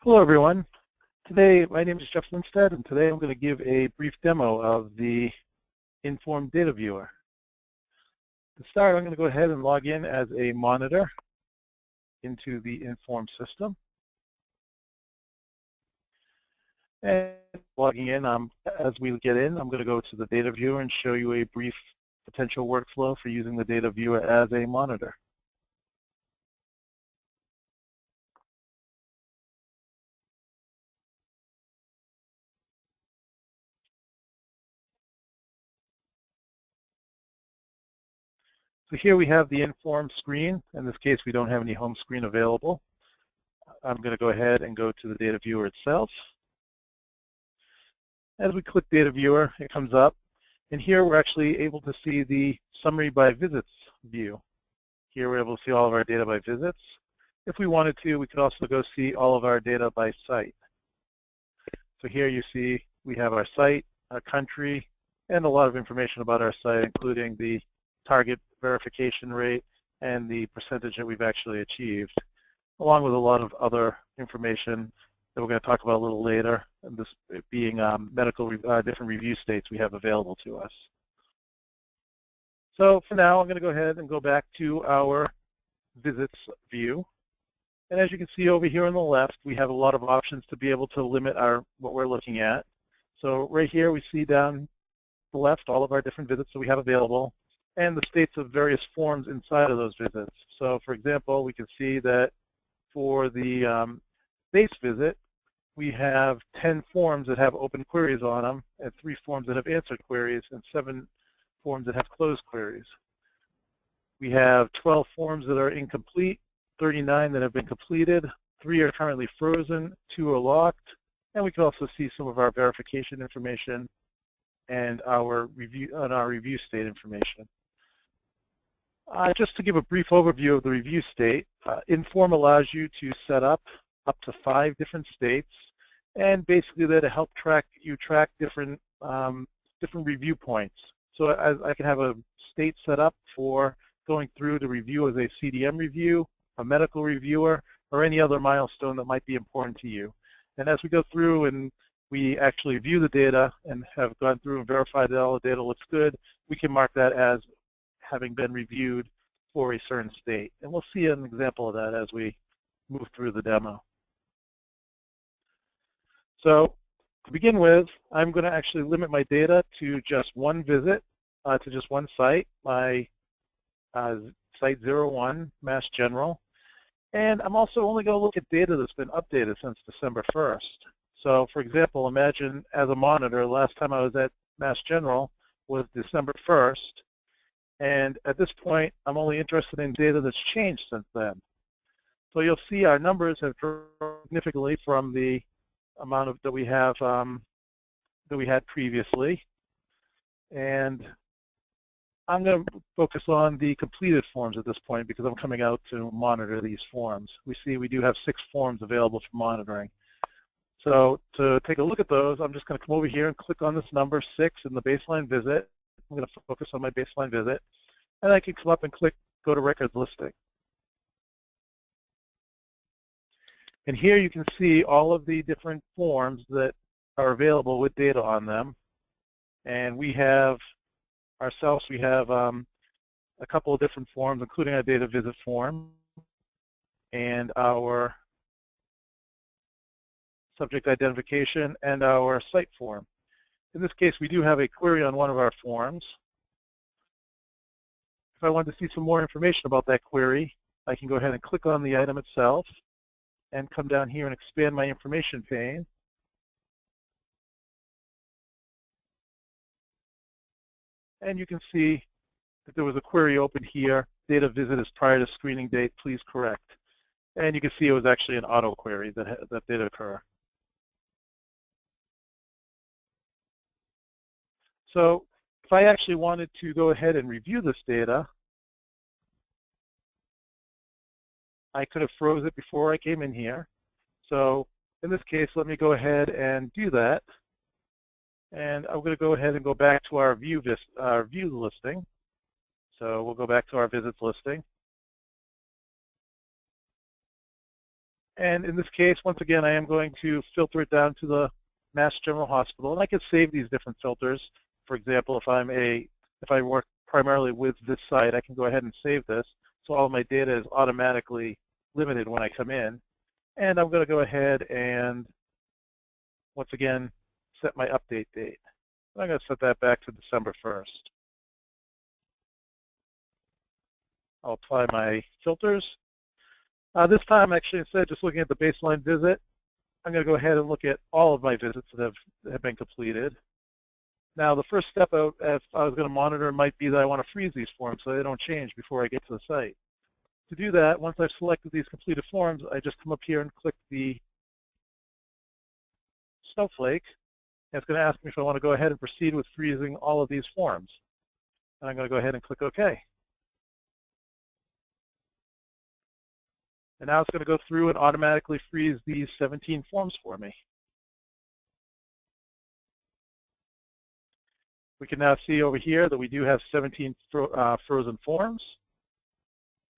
Hello everyone. Today my name is Jeff Lindstedt, and today I'm going to give a brief demo of the InForm Dataviewer. To start, I'm going to go ahead and log in as a monitor into the InForm system. And logging in, as we get in, I'm going to go to the Dataviewer and show you a brief potential workflow for using the Dataviewer as a monitor. So here we have the InForm screen. In this case, we don't have any home screen available. I'm going to go ahead and go to the Dataviewer itself. As we click Dataviewer, it comes up. And here we're actually able to see the Summary by Visits view. Here we're able to see all of our data by visits. If we wanted to, we could also go see all of our data by site. So here you see we have our site, our country, and a lot of information about our site, including the target verification rate and the percentage that we've actually achieved, along with a lot of other information that we're going to talk about a little later, and this being different review states we have available to us. So for now, I'm going to go ahead and go back to our visits view. And as you can see over here on the left, we have a lot of options to be able to limit what we're looking at. So right here, we see down the left all of our different visits that we have available and the states of various forms inside of those visits. So for example, we can see that for the base visit, we have 10 forms that have open queries on them, and 3 forms that have answered queries, and 7 forms that have closed queries. We have 12 forms that are incomplete, 39 that have been completed, 3 are currently frozen, 2 are locked, and we can also see some of our verification information and our review state information. Just to give a brief overview of the review state, InForm allows you to set up to 5 different states, and basically they're to help track different review points. So I can have a state set up for going through to review as a CDM review, a medical reviewer, or any other milestone that might be important to you. And as we go through and we actually view the data and have gone through and verified that all the data looks good, we can mark that as having been reviewed for a certain state. And we'll see an example of that as we move through the demo. So to begin with, I'm going to actually limit my data to just one visit, to just one site, my site 01, Mass General. And I'm also only going to look at data that's been updated since December 1st. So for example, imagine as a monitor, last time I was at Mass General was December 1st. And at this point, I'm only interested in data that's changed since then. So you'll see our numbers have grown significantly from the amount that we have that we had previously. And I'm going to focus on the completed forms at this point because I'm coming out to monitor these forms. We see we do have 6 forms available for monitoring. So to take a look at those, I'm just going to come over here and click on this number 6 in the baseline visit. I'm going to focus on my baseline visit. And I can come up and click Go to Records Listing. And here you can see all of the different forms that are available with data on them. And we have ourselves, we have a couple of different forms, including our data visit form and our subject identification and our site form. In this case, we do have a query on one of our forms. If I want to see some more information about that query, I can go ahead and click on the item itself and come down here and expand my information pane. And you can see that there was a query open here. Data visit is prior to screening date, please correct. And you can see it was actually an auto query that did occur. So if I actually wanted to go ahead and review this data, I could have froze it before I came in here. So in this case, let me go ahead and do that. And I'm going to go ahead and go back to our view listing. So we'll go back to our visits listing. And in this case, once again, I am going to filter it down to the Mass General Hospital, and I can save these different filters. For example, if I work primarily with this site, I can go ahead and save this, so all of my data is automatically limited when I come in. And I'm going to go ahead and, once again, set my update date. I'm going to set that back to December 1st. I'll apply my filters. This time, actually, instead of just looking at the baseline visit, I'm going to go ahead and look at all of my visits that have been completed. Now, the first step if I was going to monitor might be that I want to freeze these forms so they don't change before I get to the site. To do that, once I've selected these completed forms, I just come up here and click the snowflake. And it's going to ask me if I want to go ahead and proceed with freezing all of these forms. And I'm going to go ahead and click OK. And now it's going to go through and automatically freeze these 17 forms for me. We can now see over here that we do have 17 frozen forms.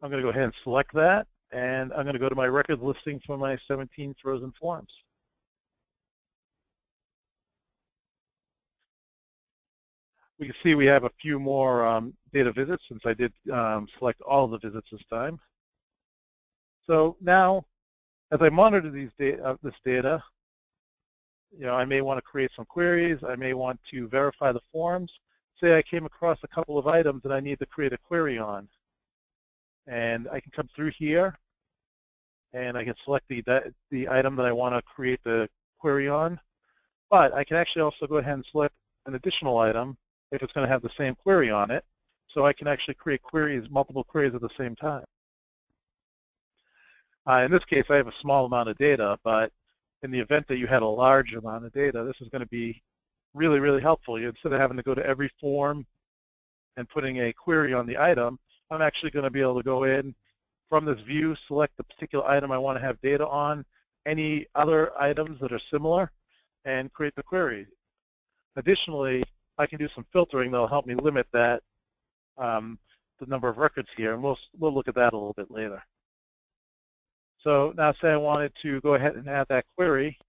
I'm going to go ahead and select that, and I'm going to go to my record listing for my 17 frozen forms. We can see we have a few more data visits since I did select all of the visits this time. So now, as I monitor this data, I may want to create some queries. I may want to verify the forms. Say I came across a couple of items that I need to create a query on. And I can come through here, and I can select the item that I want to create the query on. But I can actually also go ahead and select an additional item if it's going to have the same query on it. So I can actually create multiple queries at the same time. In this case, I have a small amount of data, but in the event that you had a large amount of data, this is going to be really, really helpful. Instead of having to go to every form and putting a query on the item, I'm actually going to be able to go in from this view, select the particular item I want to have data on, any other items that are similar, and create the query. Additionally, I can do some filtering that will help me limit that, the number of records here, and we'll look at that a little bit later. So now say I wanted to go ahead and add that query.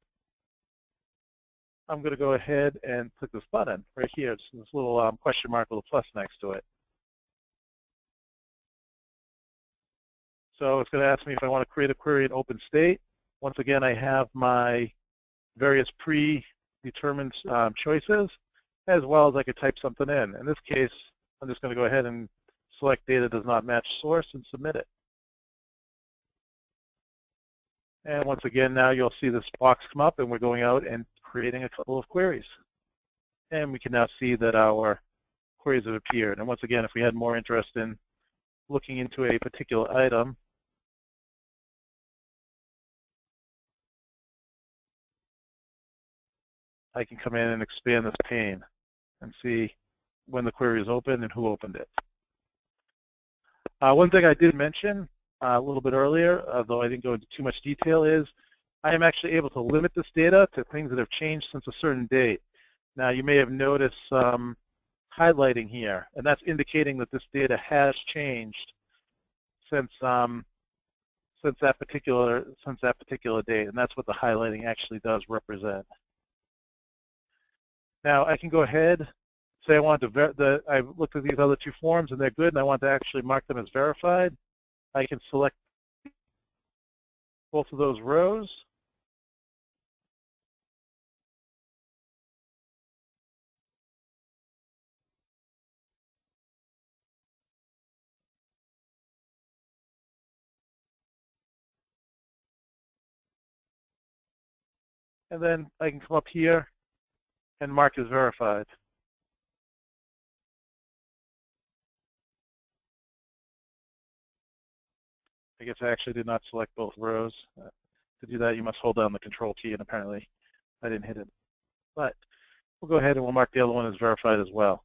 I'm going to go ahead and click this button right here. It's this little question mark with a plus next to it. So it's going to ask me if I want to create a query in open state. Once again, I have my various predetermined choices, as well as I could type something in. In this case, I'm just going to go ahead and select data does not match source and submit it. And once again, now you'll see this box come up, and we're going out and creating a couple of queries. And we can now see that our queries have appeared. And once again, if we had more interest in looking into a particular item, I can come in and expand this pane and see when the query is open and who opened it. One thing I did mention a little bit earlier, although I didn't go into too much detail, is I am actually able to limit this data to things that have changed since a certain date. Now, you may have noticed some highlighting here, and that's indicating that this data has changed since that particular date, and that's what the highlighting actually does represent. Now, I can go ahead, say I want to I've looked at these other two forms and they're good, and I want to actually mark them as verified. I can select both of those rows. And then I can come up here and mark as verified. I guess I actually did not select both rows. To do that, you must hold down the control key, and apparently I didn't hit it. But we'll go ahead and we'll mark the other one as verified as well.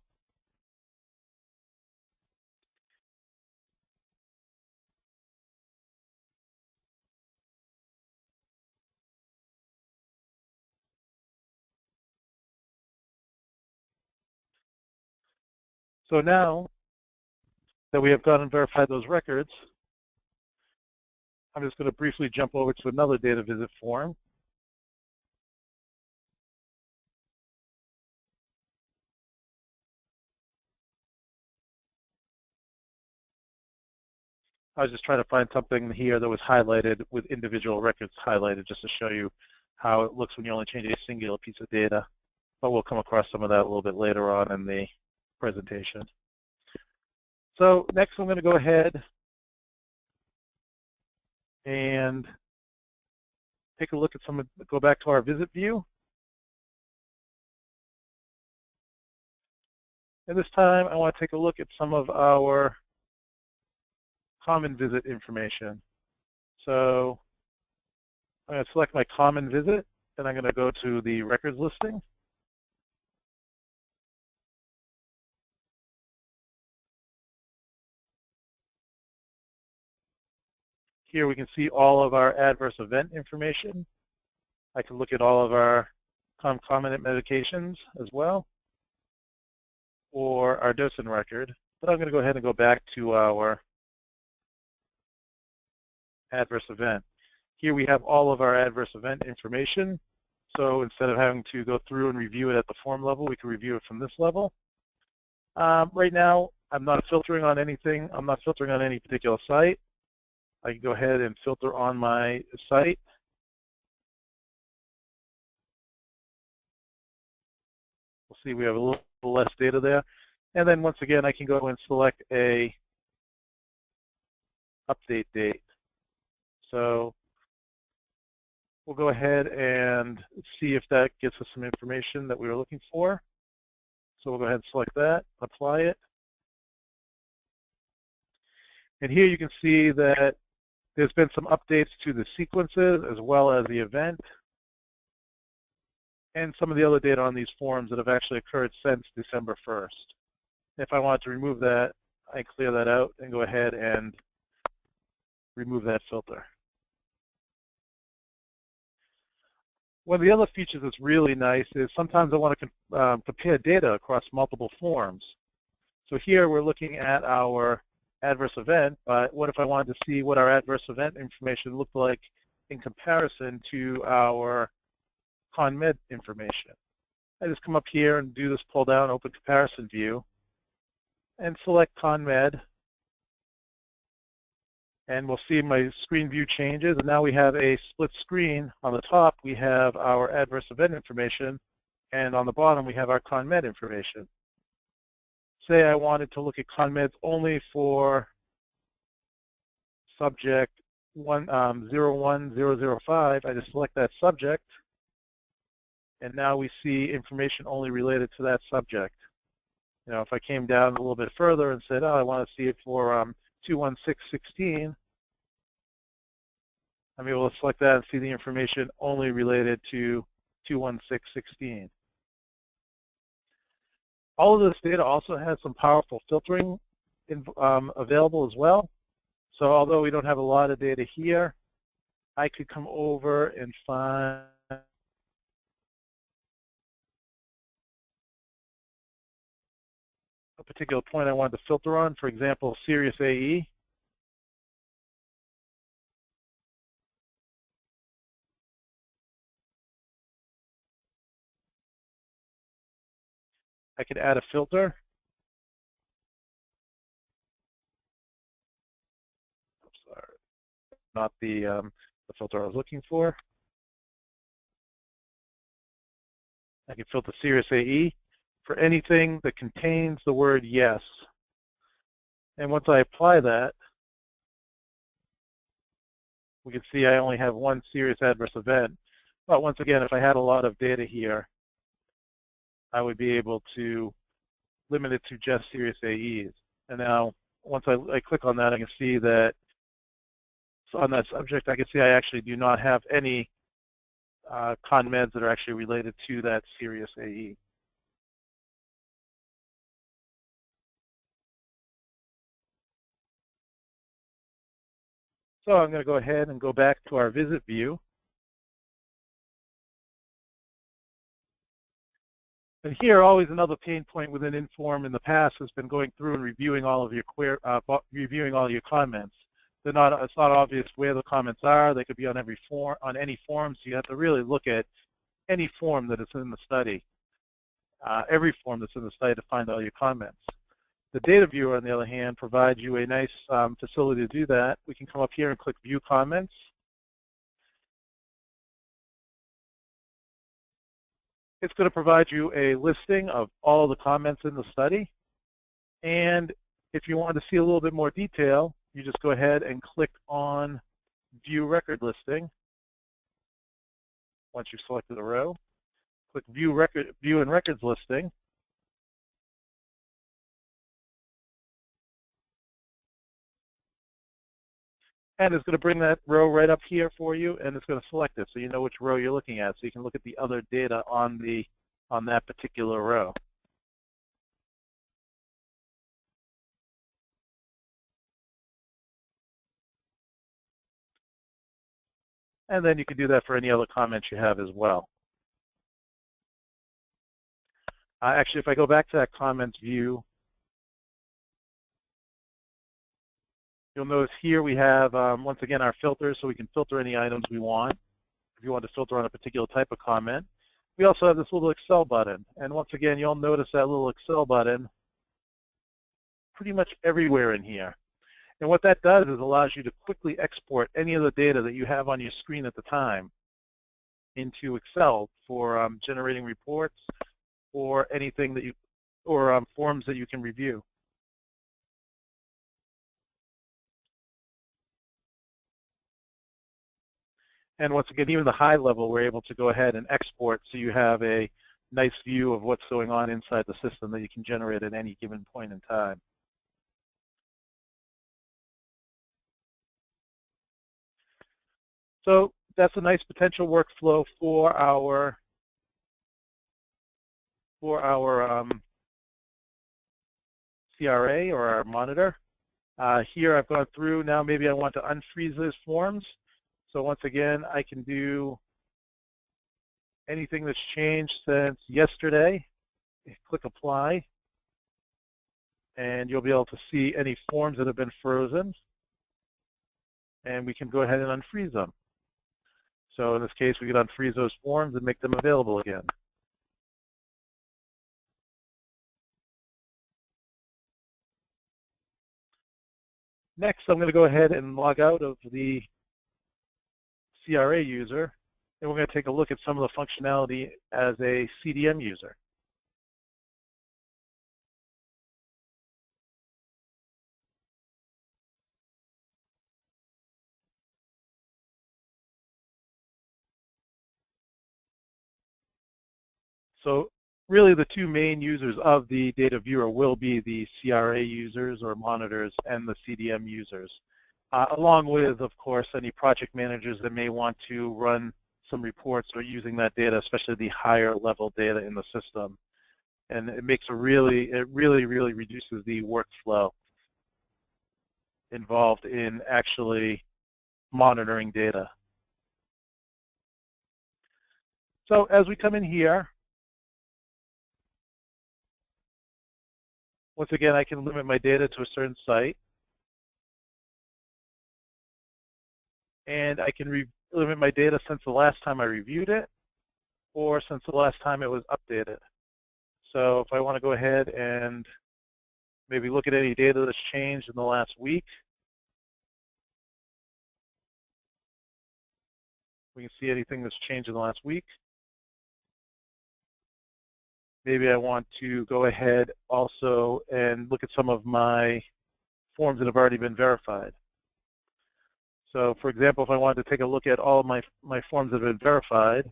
So now that we have gone and verified those records, I'm just going to briefly jump over to another data visit form. I was just trying to find something here that was highlighted with individual records highlighted just to show you how it looks when you only change a singular piece of data. But we'll come across some of that a little bit later on in the presentation. So next I'm going to go ahead and take a look at go back to our visit view. And this time I want to take a look at some of our common visit information. So I'm going to select my common visit, and I'm going to go to the records listing. Here we can see all of our adverse event information. I can look at all of our concomitant medications as well, or our dosing record. But I'm going to go ahead and go back to our adverse event. Here we have all of our adverse event information. So instead of having to go through and review it at the form level, we can review it from this level. Right now, I'm not filtering on anything. I'm not filtering on any particular site. I can go ahead and filter on my site. We'll see we have a little less data there. And then once again, I can go and select a update date. So we'll go ahead and see if that gets us some information that we were looking for. So we'll go ahead and select that, apply it. And here you can see that there's been some updates to the sequences as well as the event and some of the other data on these forms that have actually occurred since December 1st. If I want to remove that, I clear that out and go ahead and remove that filter. One of the other features that's really nice is sometimes I want to compare data across multiple forms. So here we're looking at our adverse event, but what if I wanted to see what our adverse event information looked like in comparison to our ConMed information? I just come up here and do this pull down, open comparison view, and select ConMed. And we'll see my screen view changes, and now we have a split screen. On the top, we have our adverse event information, and on the bottom, we have our ConMed information. Say I wanted to look at ConMeds only for subject 01005. I just select that subject, and now we see information only related to that subject. You know, if I came down a little bit further and said, oh, I want to see it for 21616, I'm able to select that and see the information only related to 21616. All of this data also has some powerful filtering available as well. So although we don't have a lot of data here, I could come over and find a particular point I wanted to filter on, for example, serious AE. I could add a filter. I'm sorry, not the filter I was looking for. I can filter serious AE for anything that contains the word yes. And once I apply that, we can see I only have one serious adverse event. But once again, if I had a lot of data here, I would be able to limit it to just serious AEs. And now, once I click on that, I can see that on that subject, I can see I actually do not have any ConMeds that are actually related to that serious AE. So I'm going to go ahead and go back to our visit view. And here, always another pain point within InForm in the past has been going through and reviewing all of your reviewing all your comments. it's not obvious where the comments are. They could be on every form, on any form, so you have to really look at any form that is in the study, every form that's in the study to find all your comments. The data viewer, on the other hand, provides you a nice facility to do that. We can come up here and click View Comments. It's going to provide you a listing of all the comments in the study. And if you want to see a little bit more detail, you just go ahead and click on View Record Listing. Once you've selected a row, click View and Records Listing. And it's going to bring that row right up here for you, and it's going to select it so you know which row you're looking at, so you can look at the other data on that particular row. And then you can do that for any other comments you have as well. Actually, if I go back to that comments view, you'll notice here we have, once again, our filters, so we can filter any items we want. If you want to filter on a particular type of comment. We also have this little Excel button. And once again, you'll notice that little Excel button pretty much everywhere in here. And what that does is allows you to quickly export any of the data that you have on your screen at the time into Excel for generating reports or anything that forms that you can review. And once again, even the high level, we're able to go ahead and export so you have a nice view of what's going on inside the system that you can generate at any given point in time. So that's a nice potential workflow for our CRA or our monitor. Here I've gone through. Now maybe I want to unfreeze those forms. So once again, I can do anything that's changed since yesterday. Click Apply, and you'll be able to see any forms that have been frozen. And we can go ahead and unfreeze them. So in this case, we can unfreeze those forms and make them available again. Next, I'm going to go ahead and log out of the CRA user, and we're going to take a look at some of the functionality as a CDM user. So really the two main users of the data viewer will be the CRA users or monitors and the CDM users, along with, of course, any project managers that may want to run some reports or using that data, especially the higher level data in the system. And it makes it really reduces the workflow involved in actually monitoring data. So as we come in here, once again, I can limit my data to a certain site. And I can limit my data since the last time I reviewed it or since the last time it was updated. So if I want to go ahead and maybe look at any data that's changed in the last week, we can see anything that's changed in the last week. Maybe I want to go ahead also and look at some of my forms that have already been verified. So for example, if I wanted to take a look at all of my forms that have been verified,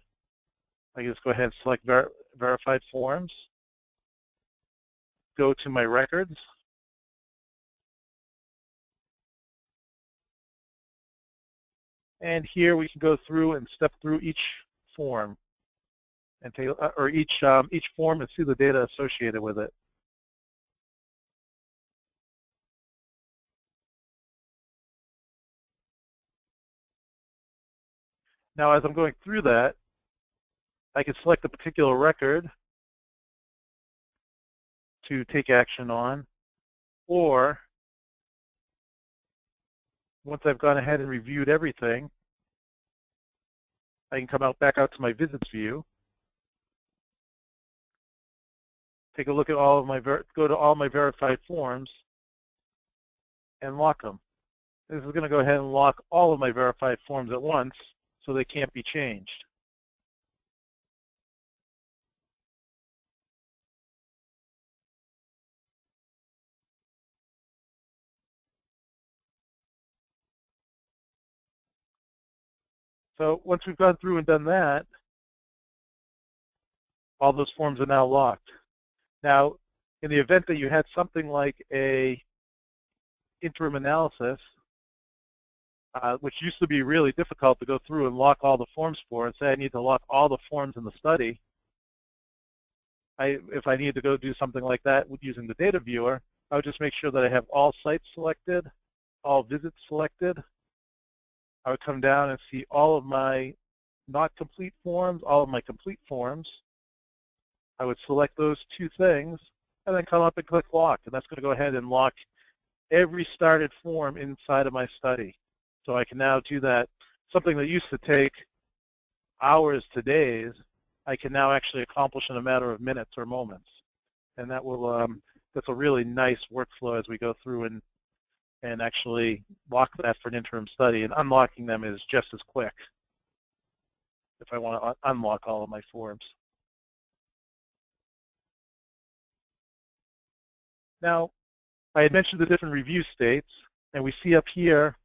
I can just go ahead and select verified forms, go to my records, and here we can go through and step through each form and take, or each form and see the data associated with it. Now, as I'm going through that, I can select a particular record to take action on, or once I've gone ahead and reviewed everything, I can come back out to my visits view, take a look at all of my, go to all my verified forms, and lock them. This is going to go ahead and lock all of my verified forms at once, so they can't be changed. So once we've gone through and done that, all those forms are now locked. Now, in the event that you had something like a interim analysis, which used to be really difficult to go through and lock all the forms for, and say I need to lock all the forms in the study, if I need to go do something like that using the data viewer, I would just make sure that I have all sites selected, all visits selected. I would come down and see all of my not complete forms, all of my complete forms. I would select those two things and then come up and click lock, and that's going to go ahead and lock every started form inside of my study. So I can now do that. Something that used to take hours to days, I can now actually accomplish in a matter of minutes or moments. And that will, that's a really nice workflow as we go through and actually lock that for an interim study. And unlocking them is just as quick if I want to unlock all of my forms. Now, I had mentioned the different review states, and we see up here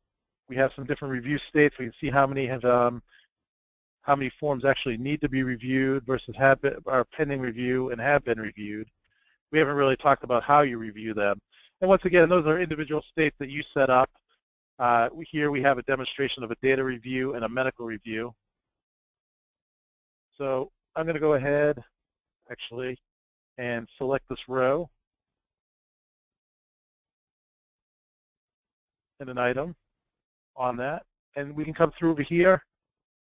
we have some different review states. We can see how many have how many forms actually need to be reviewed versus have been, are pending review and have been reviewed. We haven't really talked about how you review them. And once again, those are individual states that you set up. Here we have a demonstration of a data review and a medical review. So I'm going to go ahead, actually, and select this row and an item on that. And we can come through over here,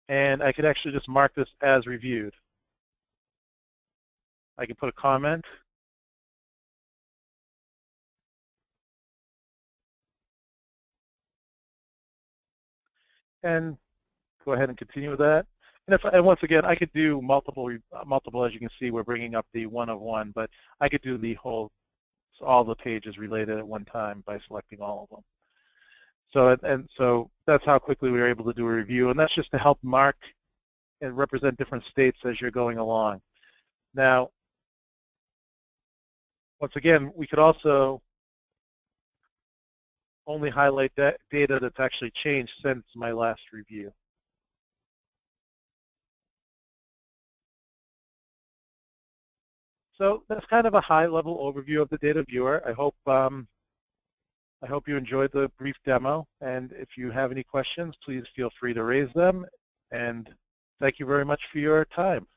and I could actually just mark this as reviewed. I can put a comment. And go ahead and continue with that. And once again, I could do multiple, as you can see, we're bringing up the 1 of 1, but I could do the whole, all the pages related at one time by selecting all of them. So that's how quickly we were able to do a review, and that's just to help mark and represent different states as you're going along. Now, once again, we could also only highlight that data that's actually changed since my last review. So that's kind of a high-level overview of the data viewer. I hope you enjoyed the brief demo, and if you have any questions, please feel free to raise them, and thank you very much for your time.